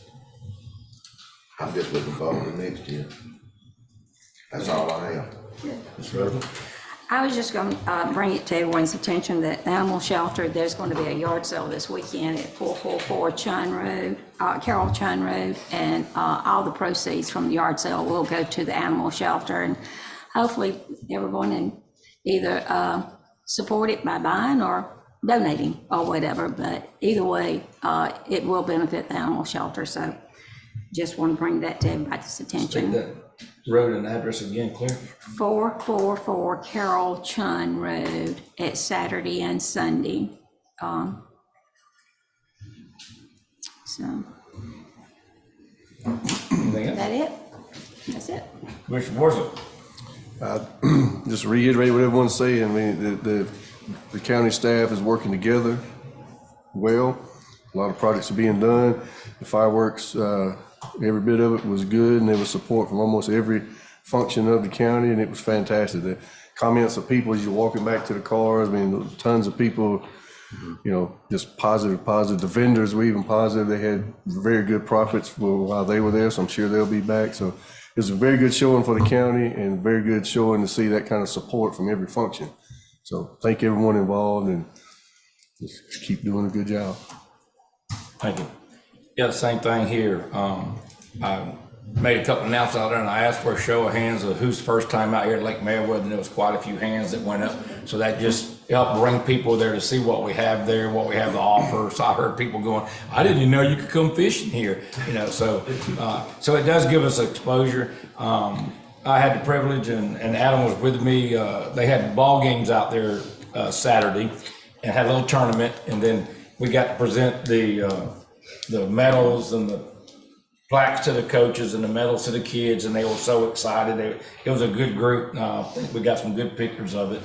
I'm just looking forward to next year. That's all I have. I was just going to bring it to everyone's attention that the animal shelter, there's going to be a yard sale this weekend at 444 Chun Road, Carroll Chun Road, and all the proceeds from the yard sale will go to the animal shelter. And hopefully everyone can either support it by buying or donating or whatever, but either way, it will benefit the animal shelter. So just want to bring that to everybody's attention. State that road and address again, clear? 444 Carroll Chun Road at Saturday and Sunday. So Anything else? that it? That's it. Commissioner Worsley. Just reiterate what everyone's saying. I mean, the county staff is working together well. A lot of projects are being done. The fireworks, every bit of it was good, and there was support from almost every function of the county, and it was fantastic. The comments of people as you're walking back to the cars, I mean, tons of people, you know, just positive. The vendors were even positive. They had very good profits while they were there, so I'm sure they'll be back. So it was a very good showing for the county, and very good showing to see that kind of support from every function. So thank everyone involved, and just keep doing a good job. Thank you. Yeah, the same thing here. I made a couple announcements out there, and I asked for a show of hands of who's first time out here at Lake Meriwether, and there was quite a few hands that went up. So that just helped bring people there to see what we have there, what we have to offer. So I heard people going, I didn't even know you could come fishing here, you know, so it does give us exposure. I had the privilege, and Adam was with me. They had ball games out there Saturday and had a little tournament, and then we got to present the medals and the plaques to the coaches and the medals to the kids, and they were so excited. It was a good group. I think we got some good pictures of it.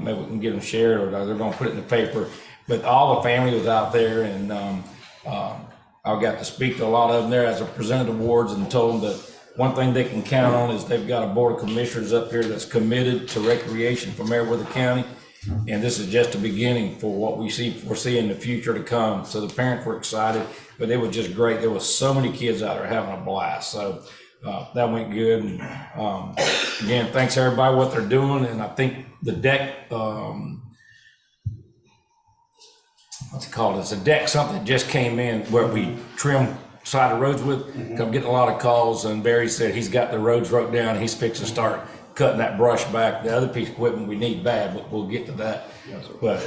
Maybe we can get them shared, or they're going to put it in the paper. But all the family was out there, and I got to speak to a lot of them there as I presented awards, and told them that one thing they can count on is they've got a board of commissioners up here that's committed to recreation for Meriwether County. And this is just a beginning for what we foresee in the future to come. So the parents were excited, but it was just great. There was so many kids out there having a blast. So that went good. And again, thanks everybody what they're doing. And I think the deck, what's it called? It's a deck, something just came in where we trim side of roads with. I'm getting a lot of calls, and Barry said he's got the roads wrote down. He's fixing to start cutting that brush back. The other piece of equipment we need bad, but we'll get to that. But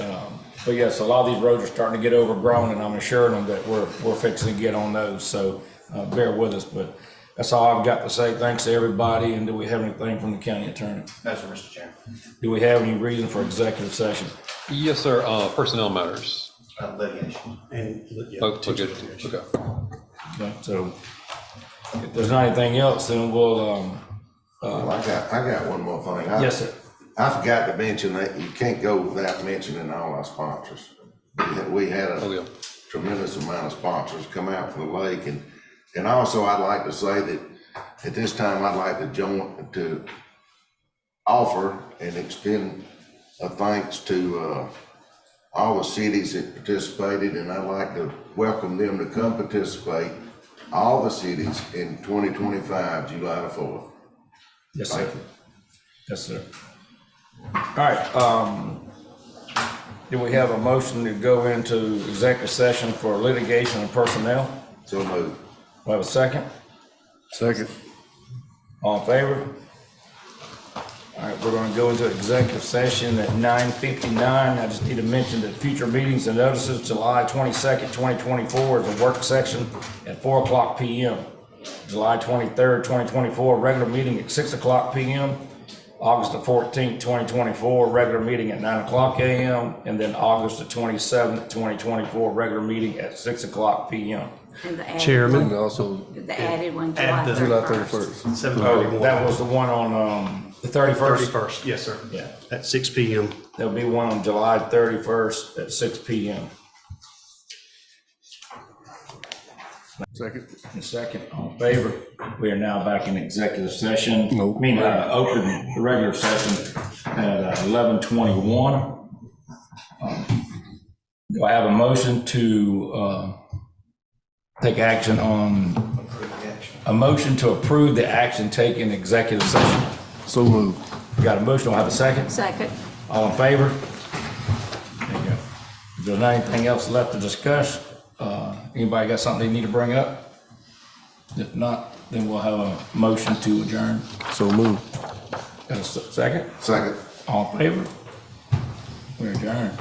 yes, a lot of these roads are starting to get overgrown, and I'm assuring them that we're fixing to get on those. So bear with us. But that's all I've got to say. Thanks to everybody. And do we have anything from the county attorney? No, sir, Mr. Chairman. Do we have any reason for executive session? Yes, sir. Personnel matters. Litigation. Okay. Okay, so if there's not anything else, then we'll. I got one more thing. Yes, sir. I forgot to mention that you can't go without mentioning all our sponsors. We had a tremendous amount of sponsors come out for the lake, and also I'd like to say that at this time I'd like to offer and extend a thanks to all the cities that participated, and I'd like to welcome them to come participate, all the cities, in 2025, July the 4th. Yes, sir. Yes, sir. All right, do we have a motion to go into executive session for litigation and personnel? So moved. We have a second? Second. All in favor? All right, we're gonna go into executive session at 9:59. I just need to mention that future meetings and notices, July 22nd, 2024 is a work session at 4:00 p.m. July 23rd, 2024, regular meeting at 6:00 p.m. August the 14th, 2024, regular meeting at 9:00 a.m. And then August the 27th, 2024, regular meeting at 6:00 p.m. And the added chairman. And also The added one, Add the- July July 31st. 31st. 7:31. That was the one on, the 31st? 31st, yes, sir. Yeah. At 6 PM. There'll be one on July 31st at 6 PM. Second. And second, all in favor? We are now back in executive session. Nope. Open the regular session at 11:21. Do I have a motion to take action on, a motion to approve the action taken in executive session? So moved. We got a motion, do I have a second? Second. All in favor? There you go. If there's not anything else left to discuss, anybody got something they need to bring up? If not, then we'll have a motion to adjourn. So moved. Got a second? Second. All in favor? We're adjourned.